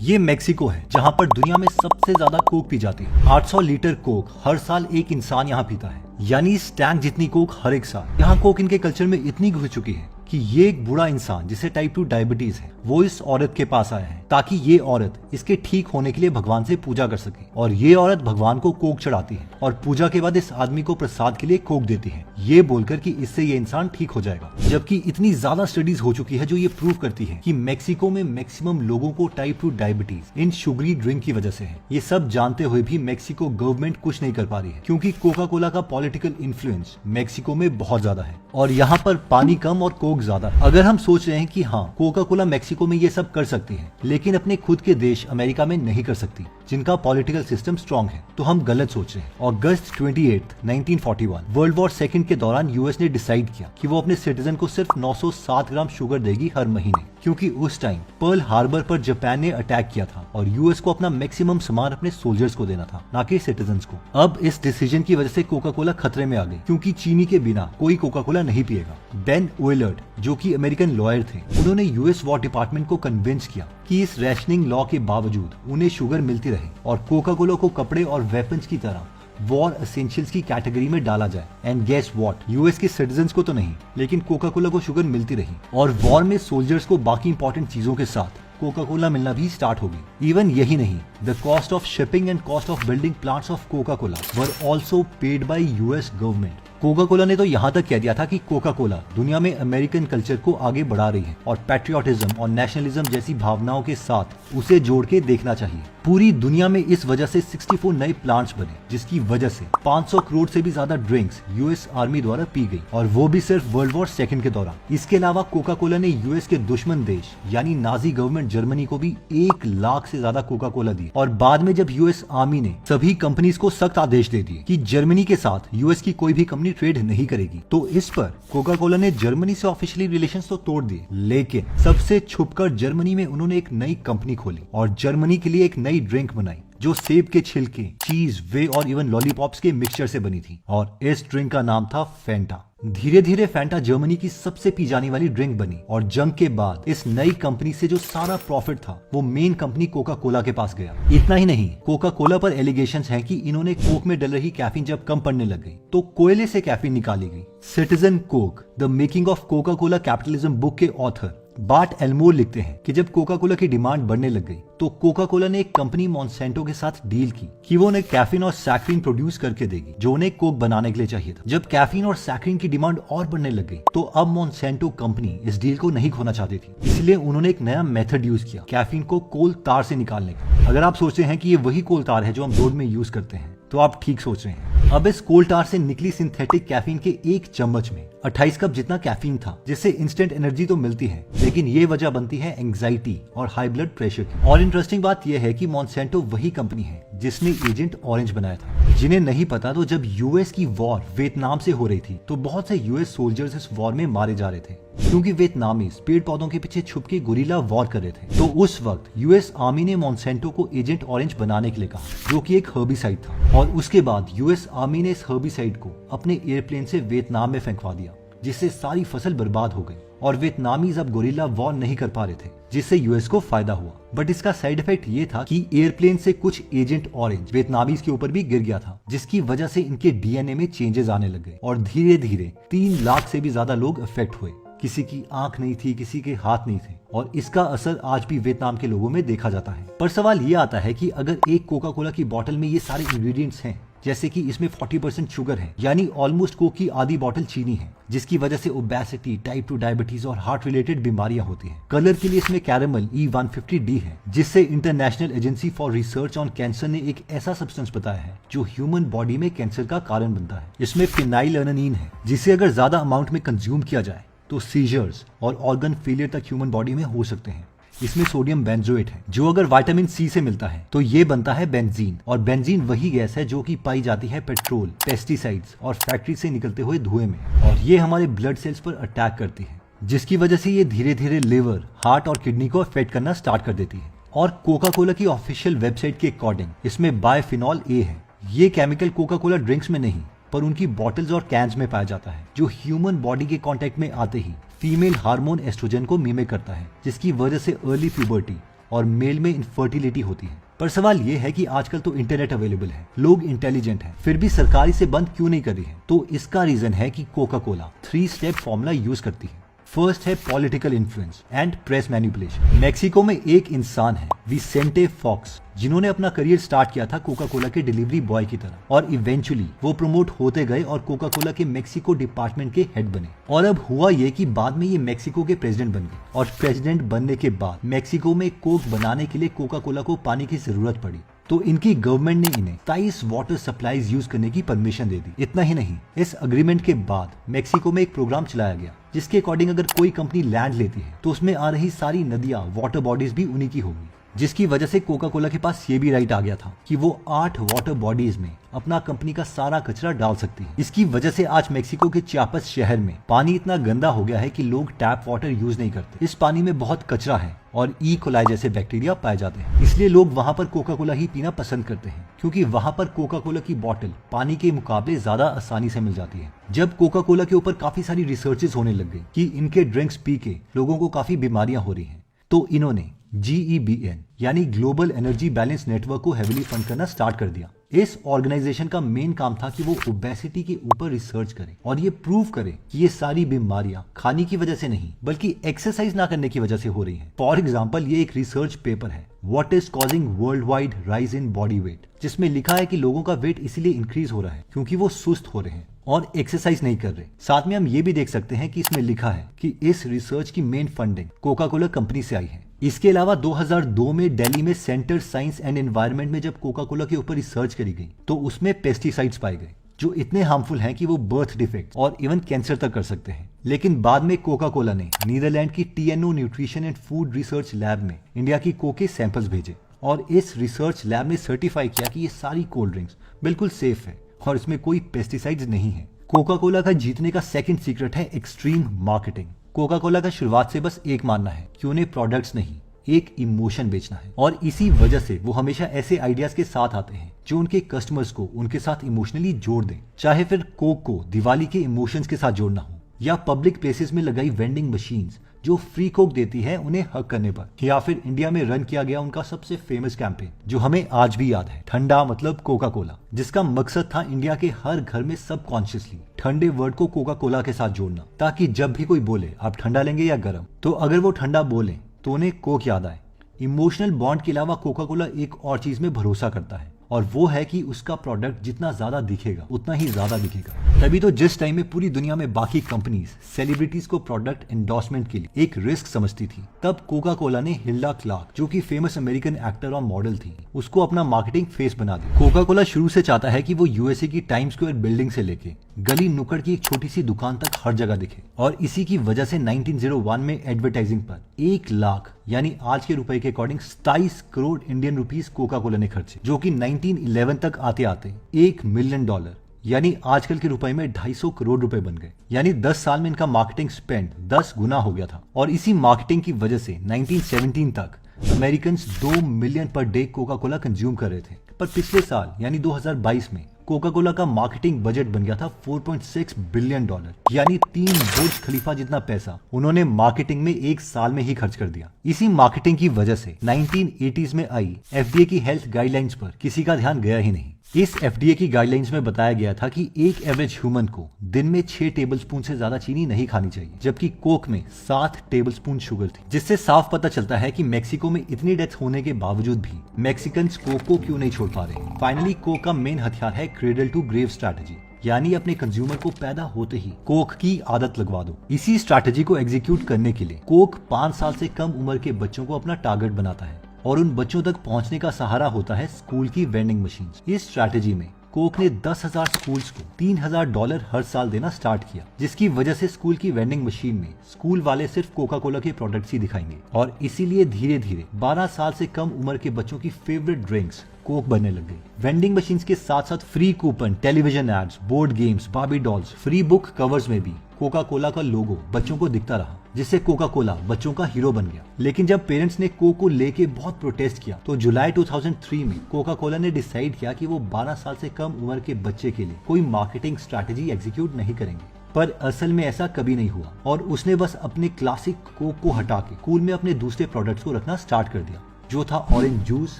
ये मेक्सिको है जहाँ पर दुनिया में सबसे ज्यादा कोक पी जाती है। 800 लीटर कोक हर साल एक इंसान यहाँ पीता है, यानी इस टैंक जितनी कोक हर एक साल। यहाँ कोक इनके कल्चर में इतनी घुस चुकी है कि ये एक बूढ़ा इंसान जिसे टाइप 2 डायबिटीज है वो इस औरत के पास आया है ताकि ये औरत इसके ठीक होने के लिए भगवान से पूजा कर सके। और ये औरत भगवान को कोक चढ़ाती है और पूजा के बाद इस आदमी को प्रसाद के लिए कोक देती है, ये बोलकर कि इससे ये इंसान ठीक हो जाएगा। जबकि इतनी ज्यादा स्टडीज हो चुकी है जो ये प्रूव करती है कि मेक्सिको में मैक्सिमम लोगों को टाइप 2 डायबिटीज इन शुगरी ड्रिंक की वजह से है। ये सब जानते हुए भी मेक्सिको गवर्नमेंट कुछ नहीं कर पा रही है क्योंकि कोका कोला का पॉलिटिकल इन्फ्लुएंस मेक्सिको में बहुत ज्यादा है और यहाँ पर पानी कम और कोक ज्यादा। अगर हम सोच रहे हैं कि हाँ कोका कोला मेक्सिको में ये सब कर सकती है लेकिन अपने खुद के देश अमेरिका में नहीं कर सकती जिनका पॉलिटिकल सिस्टम स्ट्रांग है, तो हम गलत सोच रहे हैं। अगस्त 28, 1941 वर्ल्ड वॉर सेकंड के दौरान यूएस ने डिसाइड किया कि वो अपने सिटीजन को सिर्फ 907 ग्राम शुगर देगी हर महीने, क्योंकि उस टाइम पर्ल हार्बर पर जापान ने अटैक किया था और यूएस को अपना मैक्सिमम सामान अपने सोल्जर्स को देना था, ना कि सिटीजन्स को। अब इस डिसीजन की वजह से कोका कोला खतरे में आ गई क्योंकि चीनी के बिना कोई कोका कोला नहीं पिएगा। बेन ओइलर्ड जो कि अमेरिकन लॉयर थे, उन्होंने यूएस वॉर डिपार्टमेंट को कन्विंस किया कि इस रैशनिंग लॉ के बावजूद उन्हें शुगर मिलती रहे और कोका कोला को कपड़े और वेपन्स की तरह वॉर एसेंशियल्स की कैटेगरी में डाला जाए। एंड गेस व्हाट, यूएस के सिटीजन्स को तो नहीं लेकिन कोका कोला को शुगर मिलती रही और वॉर में सोल्जर्स को बाकी इंपॉर्टेंट चीजों के साथ कोका कोला मिलना भी स्टार्ट हो गई। इवन यही नहीं, the cost of shipping and cost of building plants of Coca Cola were also paid by US government. Coca Cola ने तो यहाँ तक कह दिया था कि कोका कोला दुनिया में अमेरिकन कल्चर को आगे बढ़ा रही है और पैट्रियोटिज्म और नेशनलिज्म जैसी भावनाओं के साथ उसे जोड़ के देखना चाहिए। पूरी दुनिया में इस वजह से 64 नए प्लांट्स बने, जिसकी वजह से 500 करोड़ से भी ज्यादा ड्रिंक्स यूएस आर्मी द्वारा पी गई और वो भी सिर्फ वर्ल्ड वॉर सेकंड के दौरान। इसके अलावा कोका कोला ने यूएस के दुश्मन देश यानी नाजी गवर्नमेंट जर्मनी को भी 1 लाख से ज्यादा कोका कोला दी और बाद में जब यूएस आर्मी ने सभी कंपनीज को सख्त आदेश दे दिए कि जर्मनी के साथ यूएस की कोई भी कंपनी ट्रेड नहीं करेगी, तो इस पर कोका कोला ने जर्मनी से ऑफिशियली रिलेशंस तो तोड़ दिए, लेकिन सबसे छुपकर जर्मनी में उन्होंने एक नई कंपनी खोली और जर्मनी के लिए एक नई ड्रिंक बनाई जो सेब के छिलके, चीज, वे और इवन लॉलीपॉप्स के मिक्सचर से बनी थी और इस ड्रिंक का नाम था फैंटा। धीरे धीरे फैंटा जर्मनी की सबसे पी जाने वाली ड्रिंक बनी और जंग के बाद इस नई कंपनी से जो सारा प्रॉफिट था वो मेन कंपनी कोका कोला के पास गया। इतना ही नहीं, कोका कोला पर एलिगेशंस हैं कि इन्होंने कोक में डल रही कैफीन जब कम पड़ने लग गई तो कोयले से कैफीन निकाली गई। Citizen Coke the making of Coca Cola capitalism book के ऑथर बार्ट एल्मोर लिखते हैं कि जब कोका कोला की डिमांड बढ़ने लग गई तो कोका कोला ने एक कंपनी मॉन्सेंटो के साथ डील की कि वो उन्हें कैफीन और सैक्रिन प्रोड्यूस करके देगी जो उन्हें कोक बनाने के लिए चाहिए था। जब कैफीन और सैक्रिन की डिमांड और बढ़ने लग गई तो अब मॉन्सेंटो कंपनी इस डील को नहीं खोना चाहती थी, इसलिए उन्होंने एक नया मेथड यूज किया कैफीन को कोल तार से निकालने का। अगर आप सोचते हैं कि ये वही कोल तार है जो हम रोड में यूज करते हैं तो आप ठीक सोच रहे हैं। अब इस कोल तार से निकली सिंथेटिक कैफीन के एक चम्मच में 28 कप जितना कैफीन था, जिससे इंस्टेंट एनर्जी तो मिलती है लेकिन ये वजह बनती है एंजाइटी और हाई ब्लड प्रेशर की। और इंटरेस्टिंग बात यह है कि मॉन्सेंटो वही कंपनी है जिसने एजेंट ऑरेंज बनाया था। जिन्हें नहीं पता, तो जब यूएस की वॉर वियतनाम से हो रही थी तो बहुत से यूएस सोल्जर्स इस वॉर में मारे जा रहे थे क्योंकि वियतनामीज पेड़ पौधों के पीछे छुप के गुरिल्ला वॉर कर रहे थे। तो उस वक्त यूएस आर्मी ने मॉन्सेंटो को एजेंट ऑरेंज बनाने के लिए कहा जो कि एक हर्बिसाइड था और उसके बाद यूएस आर्मी ने इस हर्बिसाइड को अपने एयरप्लेन से वियतनाम में फेंकवा दिया, जिससे सारी फसल बर्बाद हो गई और वियतनामीज अब गुरिल्ला वॉर नहीं कर पा रहे थे, जिससे यूएस को फायदा हुआ। बट इसका साइड इफेक्ट ये था कि एयरप्लेन से कुछ एजेंट ऑरेंज वियतनामीज के ऊपर भी गिर गया था, जिसकी वजह से इनके डीएनए में चेंजेस आने लग गए और धीरे धीरे 3 लाख से भी ज्यादा लोग अफेक्ट हुए। किसी की आंख नहीं थी, किसी के हाथ नहीं थे और इसका असर आज भी वियतनाम के लोगों में देखा जाता है। पर सवाल ये आता है कि अगर एक कोका कोला की बोतल में ये सारे इंग्रेडिएंट्स हैं, जैसे कि इसमें 40% शुगर है, यानी ऑलमोस्ट कोक की आधी बोतल चीनी है, जिसकी वजह से ओबेसिटी, टाइप 2 डायबिटीज और हार्ट रिलेटेड बीमारियां होती हैं। कलर के लिए इसमें कैरेमल E150D है, जिससे international agency for research on cancer ने एक ऐसा सब्सटेंस बताया है जो ह्यूमन बॉडी में कैंसर का कारण बनता है। इसमें फिनाइलएलानाइन है, जिसे अगर ज्यादा अमाउंट में कंज्यूम किया जाए तो सीजर्स और ऑर्गन फेलियर तक ह्यूमन बॉडी में हो सकते हैं। इसमें सोडियम बेंजोएट है जो अगर विटामिन सी से मिलता है तो ये बनता है बेंजीन, और बेंजीन वही गैस है जो कि पाई जाती है पेट्रोल, पेस्टिसाइड्स और फैक्ट्री से निकलते हुए धुएं में, और ये हमारे ब्लड सेल्स पर अटैक करती है, जिसकी वजह से ये धीरे धीरे लिवर, हार्ट और किडनी को अफेक्ट करना स्टार्ट कर देती है। और कोका कोला की ऑफिशियल वेबसाइट के अकॉर्डिंग इसमें बायफिनॉल ए है। ये केमिकल कोका कोला ड्रिंक्स में नहीं पर उनकी बॉटल्स और कैंस में पाया जाता है, जो ह्यूमन बॉडी के कांटेक्ट में आते ही फीमेल हार्मोन एस्ट्रोजन को मिमिक करता है, जिसकी वजह से अर्ली प्यूबर्टी और मेल में इनफर्टिलिटी होती है। पर सवाल ये है कि आजकल तो इंटरनेट अवेलेबल है, लोग इंटेलिजेंट हैं, फिर भी सरकार इसे बंद क्यों नहीं कर रही है? तो इसका रीजन है कि Coca Cola 3 step formula use करती है। फर्स्ट है political influence and press manipulation. Mexico में एक इंसान है विसेंटे फॉक्स, जिन्होंने अपना करियर स्टार्ट किया था कोका कोला के डिलीवरी बॉय की तरह, और इवेंचुअली वो प्रमोट होते गए और कोका कोला के मेक्सिको डिपार्टमेंट के हेड बने। और अब हुआ ये कि बाद में ये मेक्सिको के प्रेसिडेंट बन गए, और प्रेसिडेंट बनने के बाद मेक्सिको में कोक बनाने के लिए कोका कोला को पानी की जरूरत पड़ी, तो इनकी गवर्नमेंट ने इन्हें 23 वाटर सप्लाईज यूज करने की परमिशन दे दी। इतना ही नहीं, इस अग्रीमेंट के बाद मेक्सिको में एक प्रोग्राम चलाया गया जिसके अकॉर्डिंग अगर कोई कंपनी लैंड लेती है तो उसमें आ रही सारी नदियां, वाटर बॉडीज भी उन्हीं की होगी, जिसकी वजह से कोका कोला के पास ये भी राइट आ गया था कि वो 8 वाटर बॉडीज में अपना कंपनी का सारा कचरा डाल सकती है। इसकी वजह से आज मेक्सिको के चियापस शहर में पानी इतना गंदा हो गया है कि लोग टैप वाटर यूज नहीं करते। इस पानी में बहुत कचरा है और ई कोलाई जैसे बैक्टीरिया पाए जाते हैं, इसलिए लोग वहाँ पर कोका कोला ही पीना पसंद करते हैं, क्योंकि वहाँ पर कोका कोला की बोतल पानी के मुकाबले ज्यादा आसानी से मिल जाती है। जब कोका कोला के ऊपर काफी सारी रिसर्चेस होने लग गई कि इनके ड्रिंक्स पी के लोगों को काफी बीमारियां हो रही हैं, तो इन्होंने GEBN यानी ग्लोबल एनर्जी बैलेंस नेटवर्क को हेविली फंड करना स्टार्ट कर दिया। इस ऑर्गेनाइजेशन का मेन काम था कि वो ओबेसिटी के ऊपर रिसर्च करे और ये प्रूव करे कि ये सारी बीमारियां खाने की वजह से नहीं बल्कि एक्सरसाइज ना करने की वजह से हो रही हैं। फॉर एग्जांपल, ये एक रिसर्च पेपर है, what is causing world wide rise in body weight, जिसमें लिखा है कि लोगों का वेट इसीलिए इंक्रीज हो रहा है क्योंकि वो सुस्त हो रहे हैं और एक्सरसाइज नहीं कर रहे। साथ में हम ये भी देख सकते हैं कि इसमें लिखा है कि इस रिसर्च की main funding Coca Cola company से आई है। इसके अलावा 2002 में दिल्ली में सेंटर साइंस एंड एनवायरनमेंट में जब कोका कोला के ऊपर रिसर्च करी गई तो उसमें पेस्टिसाइड्स पाए गए जो इतने हार्मफुल हैं कि वो बर्थ डिफेक्ट और इवन कैंसर तक कर सकते हैं। लेकिन बाद में कोका कोला ने नीदरलैंड की TNO nutrition and food research lab में इंडिया की कोक के सैंपल्स भेजे और इस रिसर्च लैब ने सर्टिफाई किया कि ये सारी कोल्ड ड्रिंक्स बिल्कुल सेफ है और इसमें कोई पेस्टिसाइड्स नहीं है। कोका कोला का जीतने का सेकंड सीक्रेट है एक्सट्रीम मार्केटिंग। कोका कोला का शुरुआत से बस एक मानना है कि उन्हें प्रोडक्ट्स नहीं, एक इमोशन बेचना है, और इसी वजह से वो हमेशा ऐसे आइडियाज के साथ आते हैं जो उनके कस्टमर्स को उनके साथ इमोशनली जोड़ दें। चाहे फिर कोक को दिवाली के इमोशंस के साथ जोड़ना हो, या पब्लिक प्लेसेस में लगाई वेंडिंग मशीन्स जो फ्री कोक देती है उन्हें हक करने पर, या फिर इंडिया में रन किया गया उनका सबसे फेमस कैंपेन जो हमें आज भी याद है, ठंडा मतलब कोका कोला, जिसका मकसद था इंडिया के हर घर में सबकॉन्शियसली ठंडे वर्ड को कोका कोला के साथ जोड़ना, ताकि जब भी कोई बोले आप ठंडा लेंगे या गर्म, तो अगर वो ठंडा बोले तो उन्हें कोक याद आए। इमोशनल बॉन्ड के अलावा कोका कोला एक और चीज में भरोसा करता है, और वो है कि उसका प्रोडक्ट जितना ज्यादा दिखेगा उतना ही ज्यादा दिखेगा। तभी तो जिस टाइम में पूरी दुनिया में बाकी कंपनीज सेलिब्रिटीज को प्रोडक्ट एंडोर्समेंट के लिए एक रिस्क समझती थी, तब कोका कोला ने हिल्डा क्लार्क, जो कि फेमस अमेरिकन एक्टर और मॉडल थी, उसको अपना मार्केटिंग फेस बना दिया। कोका कोला शुरू से चाहता है कि वो USA की टाइम स्क्वायर बिल्डिंग से लेके गली नुक्कड़ की एक छोटी सी दुकान तक हर जगह दिखे, और इसी की वजह से 1901 में एडवर्टाइजिंग पर 1 लाख यानी आज के रुपए के according 27 crore Indian rupees Coca Cola ने खर्चे, जो कि 1911 तक आते आते $1 मिलियन यानी आजकल के रुपए में 250 करोड़ रुपए बन गए। यानी 10 साल में इनका मार्केटिंग स्पेंड 10 गुना हो गया था, और इसी मार्केटिंग की वजह से 1917 तक American 2 million per day Coca Cola consume कर रहे थे। पर पिछले साल यानी 2022 में कोका कोला का मार्केटिंग बजट बन गया था $4.6 बिलियन, यानी 3 बुर्ज खलीफा जितना पैसा उन्होंने मार्केटिंग में एक साल में ही खर्च कर दिया। इसी मार्केटिंग की वजह से 1980s में आई FDA की हेल्थ गाइडलाइंस पर किसी का ध्यान गया ही नहीं। इस FDA की गाइडलाइंस में बताया गया था कि एक एवरेज ह्यूमन को दिन में 6 टेबलस्पून से ज्यादा चीनी नहीं खानी चाहिए, जबकि कोक में 7 टेबलस्पून शुगर थी, जिससे साफ पता चलता है कि मेक्सिको में इतनी डेथ होने के बावजूद भी मैक्सिकन्स कोक को क्यों नहीं छोड़ पा रहे। फाइनली कोक का मेन हथियार है क्रेडल टू ग्रेव स्ट्रैटेजी, यानी अपने कंज्यूमर को पैदा होते ही कोक की आदत लगवा दो। इसी स्ट्रैटेजी को एग्जीक्यूट करने के लिए कोक 5 साल से कम उम्र के बच्चों को अपना टारगेट बनाता है, और उन बच्चों तक पहुंचने का सहारा होता है स्कूल की वेंडिंग मशीन। इस स्ट्रैटेजी में कोक ने 10,000 स्कूल्स को $3,000 हर साल देना स्टार्ट किया, जिसकी वजह से स्कूल की वेंडिंग मशीन में स्कूल वाले सिर्फ कोका कोला के प्रोडक्ट्स ही दिखाएंगे, और इसीलिए धीरे धीरे 12 साल से कम उम्र के बच्चों की फेवरेट ड्रिंक्स कोक बनने लग गई। वेंडिंग मशीन्स के साथ साथ free coupon, television ads, board games, Barbie dolls, free book covers में भी कोका कोला का लोगो बच्चों को दिखता रहा, जिससे कोका कोला बच्चों का हीरो बन गया। लेकिन जब पेरेंट्स ने कोक को लेके बहुत प्रोटेस्ट किया, तो जुलाई 2003 में कोका कोला ने डिसाइड किया कि वो 12 साल से कम उम्र के बच्चे के लिए कोई मार्केटिंग स्ट्रैटेजी एग्जीक्यूट नहीं करेंगे। पर असल में ऐसा कभी नहीं हुआ, और उसने बस अपने क्लासिक कोक को हटा के कूल में अपने दूसरे प्रोडक्ट्स को रखना स्टार्ट कर दिया। जो था orange juice,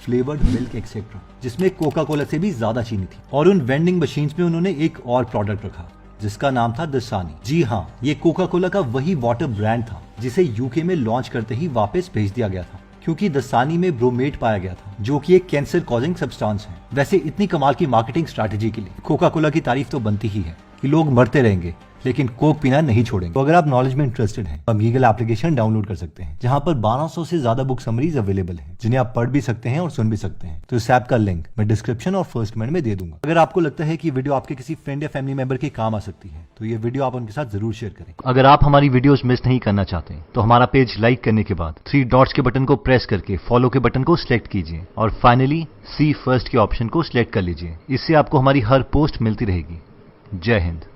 flavoured milk etcetera, जिसमें कोका कोला से भी ज्यादा चीनी थी। और उन वेंडिंग मशीन्स में उन्होंने एक और प्रोडक्ट रखा जिसका नाम था दसानी। जी हाँ, ये कोका कोला का वही वाटर ब्रांड था जिसे यूके में लॉन्च करते ही वापस भेज दिया गया था, क्योंकि दसानी में ब्रोमेट पाया गया था जो कि एक कैंसर कॉजिंग सब्सटेंस है। वैसे इतनी कमाल की मार्केटिंग स्ट्रैटेजी के लिए कोका कोला की तारीफ तो बनती ही है कि लोग मरते रहेंगे लेकिन कोक पीना नहीं छोड़ेंगे। तो अगर आप नॉलेज में इंटरेस्टेड हैं तो आप गीगल एप्लीकेशन डाउनलोड कर सकते हैं जहां पर 1200 से ज्यादा बुक समरीज अवेलेबल हैं जिन्हें आप पढ़ भी सकते हैं और सुन भी सकते हैं। तो इस ऐप का लिंक मैं डिस्क्रिप्शन और फर्स्ट कमेंट में दे दूंगा। अगर आपको लगता है कि वीडियो आपके किसी फ्रेंड या फैमिली मेंबर के काम आ सकती है तो ये वीडियो आप उनके साथ जरूर शेयर करें। अगर आप हमारी वीडियोस मिस नहीं करना चाहते तो हमारा पेज लाइक करने के बाद 3 डॉट्स के बटन को प्रेस करके फॉलो के बटन को सिलेक्ट कीजिए और फाइनली सी फर्स्ट के ऑप्शन को सिलेक्ट कर लीजिए। इससे आपको हमारी हर पोस्ट मिलती रहेगी। जय हिंद।